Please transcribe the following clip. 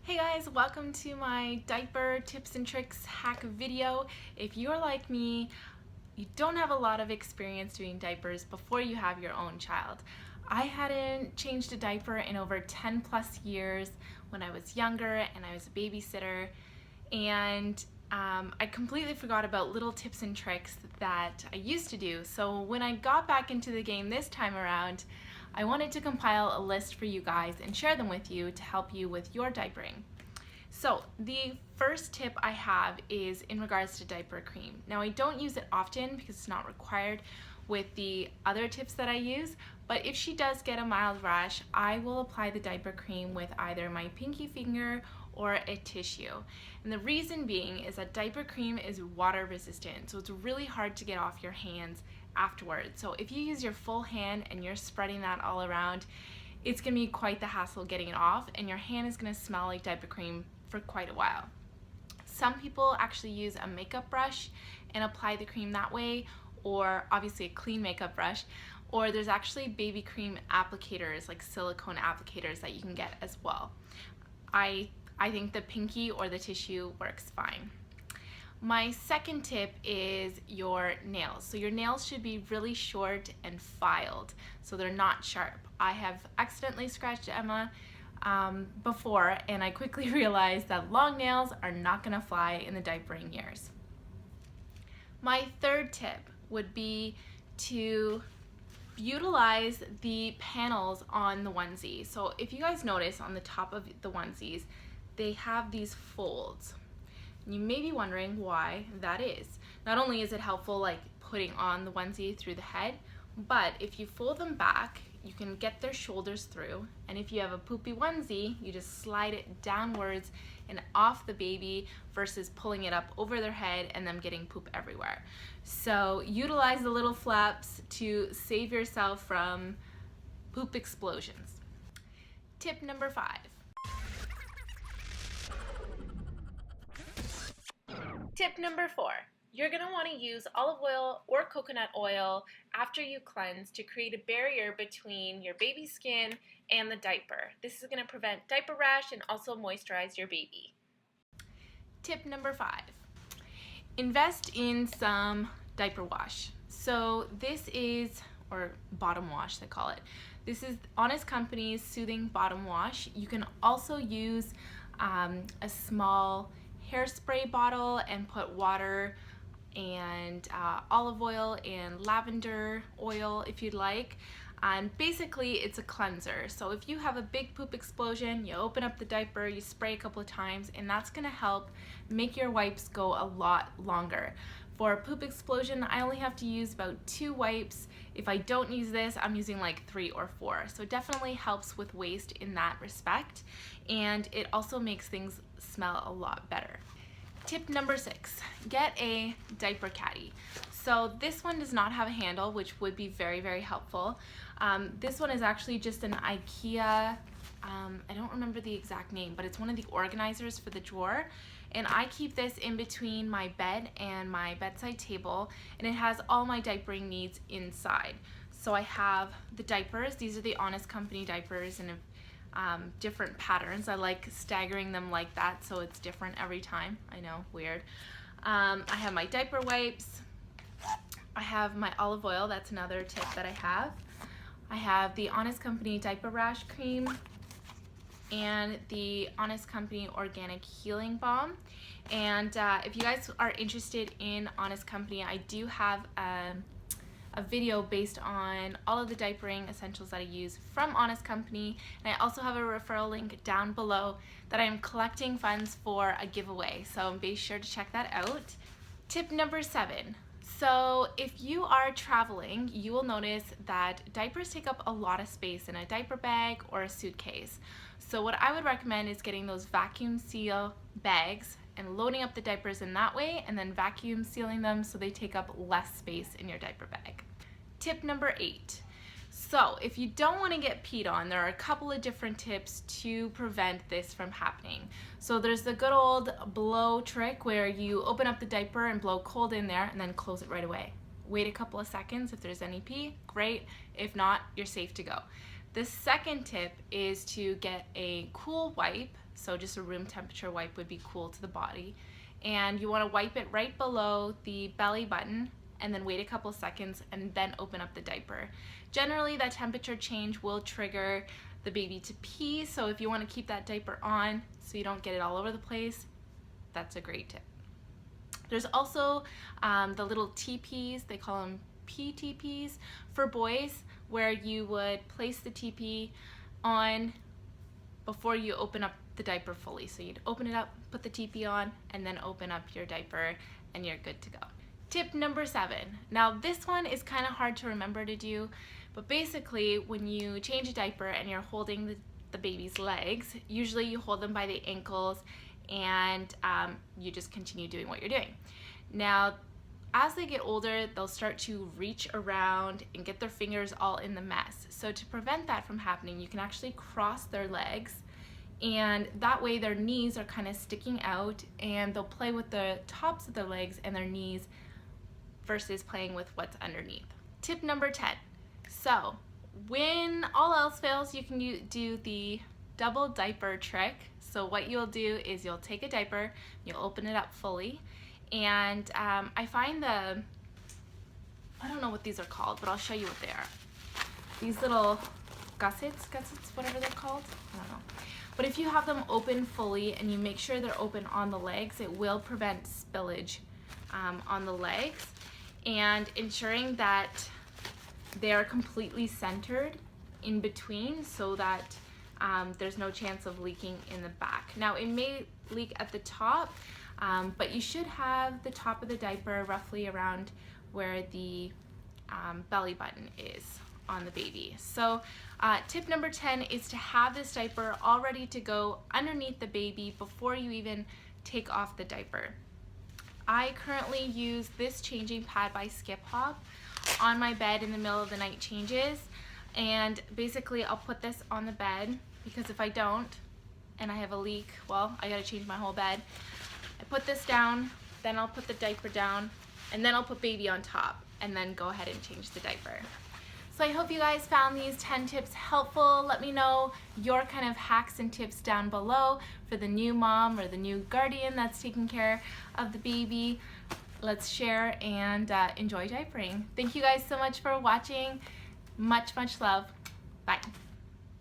Hey guys, welcome to my diaper tips and tricks hack video. If you're like me, you don't have a lot of experience doing diapers before you have your own child. I hadn't changed a diaper in over 10 plus years when I was younger and I was a babysitter, and I completely forgot about little tips and tricks that I used to do. So when I got back into the game this time around, I wanted to compile a list for you guys and share them with you to help you with your diapering. So the first tip I have is in regards to diaper cream. Now I don't use it often because it's not required with the other tips that I use, but if she does get a mild rash, I will apply the diaper cream with either my pinky finger or a tissue. And the reason being is that diaper cream is water resistant, so it's really hard to get off your hands afterwards. So if you use your full hand and you're spreading that all around, it's gonna be quite the hassle getting it off, and your hand is gonna smell like diaper cream for quite a while. Some people actually use a makeup brush and apply the cream that way, or obviously a clean makeup brush, or there's actually baby cream applicators, like silicone applicators, that you can get as well. I think the pinky or the tissue works fine. My second tip is your nails. So your nails should be really short and filed, so they're not sharp. I have accidentally scratched Emma before, and I quickly realized that long nails are not gonna fly in the diapering years. My third tip would be to utilize the panels on the onesie. So if you guys notice on the top of the onesies, they have these folds. You may be wondering why that is. Not only is it helpful like putting on the onesie through the head, but if you fold them back, you can get their shoulders through, and if you have a poopy onesie, you just slide it downwards and off the baby versus pulling it up over their head and them getting poop everywhere. So utilize the little flaps to save yourself from poop explosions. Tip number 5. Tip number 4, you're going to want to use olive oil or coconut oil after you cleanse to create a barrier between your baby's skin and the diaper. This is going to prevent diaper rash and also moisturize your baby. Tip number 5, invest in some diaper wash. So this is, or bottom wash they call it. This is Honest Company's Soothing Bottom Wash. You can also use a small hairspray bottle and put water and olive oil and lavender oil if you'd like, and basically it's a cleanser. So if you have a big poop explosion, you open up the diaper, you spray a couple of times, and that's gonna help make your wipes go a lot longer. For a poop explosion, I only have to use about 2 wipes. If I don't use this, I'm using like 3 or 4. So it definitely helps with waste in that respect, and it also makes things smell a lot better. Tip number 6, get a diaper caddy. So this one does not have a handle, which would be very, very helpful. This one is actually just an IKEA, I don't remember the exact name, but it's one of the organizers for the drawer. And I keep this in between my bed and my bedside table, and it has all my diapering needs inside. So I have the diapers. These are the Honest Company diapers in different patterns. I like staggering them like that so it's different every time. I know, weird. I have my diaper wipes. I have my olive oil. That's another tip that I have. I have the Honest Company Diaper Rash Cream and the Honest Company Organic Healing Balm. And if you guys are interested in Honest Company, I do have a video based on all of the diapering essentials that I use from Honest Company, and I also have a referral link down below that I am collecting funds for a giveaway, so be sure to check that out. Tip number 7. So if you are traveling, you will notice that diapers take up a lot of space in a diaper bag or a suitcase. So what I would recommend is getting those vacuum seal bags and loading up the diapers in that way, and then vacuum sealing them so they take up less space in your diaper bag. Tip number 8. So if you don't want to get peed on, there are a couple of different tips to prevent this from happening. So there's the good old blow trick where you open up the diaper and blow cold in there and then close it right away. Wait a couple of seconds. If there's any pee, great. If not, you're safe to go. The second tip is to get a cool wipe, so just a room temperature wipe would be cool to the body, and you want to wipe it right below the belly button and then wait a couple seconds and then open up the diaper. Generally that temperature change will trigger the baby to pee, so if you want to keep that diaper on so you don't get it all over the place, that's a great tip. There's also the little TPs, they call them PTPs for boys, where you would place the TP on before you open up the diaper fully. So you'd open it up, put the TP on, and then open up your diaper and you're good to go. Tip number 7. Now this one is kind of hard to remember to do, but basically when you change a diaper and you're holding the baby's legs, usually you hold them by the ankles and you just continue doing what you're doing. Now as they get older, they'll start to reach around and get their fingers all in the mess. So to prevent that from happening, you can actually cross their legs, and that way their knees are kind of sticking out and they'll play with the tops of their legs and their knees versus playing with what's underneath. Tip number 10. So when all else fails, you can do the double diaper trick. So what you'll do is you'll take a diaper, you'll open it up fully, and I find I don't know what these are called, but I'll show you what they are. These little gussets, whatever they're called, I don't know. But if you have them open fully and you make sure they're open on the legs, it will prevent spillage on the legs, and ensuring that they are completely centered in between so that there's no chance of leaking in the back. Now it may leak at the top, but you should have the top of the diaper roughly around where the belly button is on the baby. So tip number 10 is to have this diaper all ready to go underneath the baby before you even take off the diaper. I currently use this changing pad by Skip Hop on my bed in the middle of the night changes, and basically I'll put this on the bed because if I don't and I have a leak, well, I gotta change my whole bed. I put this down, then I'll put the diaper down, and then I'll put baby on top and then go ahead and change the diaper. So I hope you guys found these 10 tips helpful. Let me know your kind of hacks and tips down below for the new mom or the new guardian that's taking care of the baby. Let's share and enjoy diapering. Thank you guys so much for watching. Much, much love. Bye.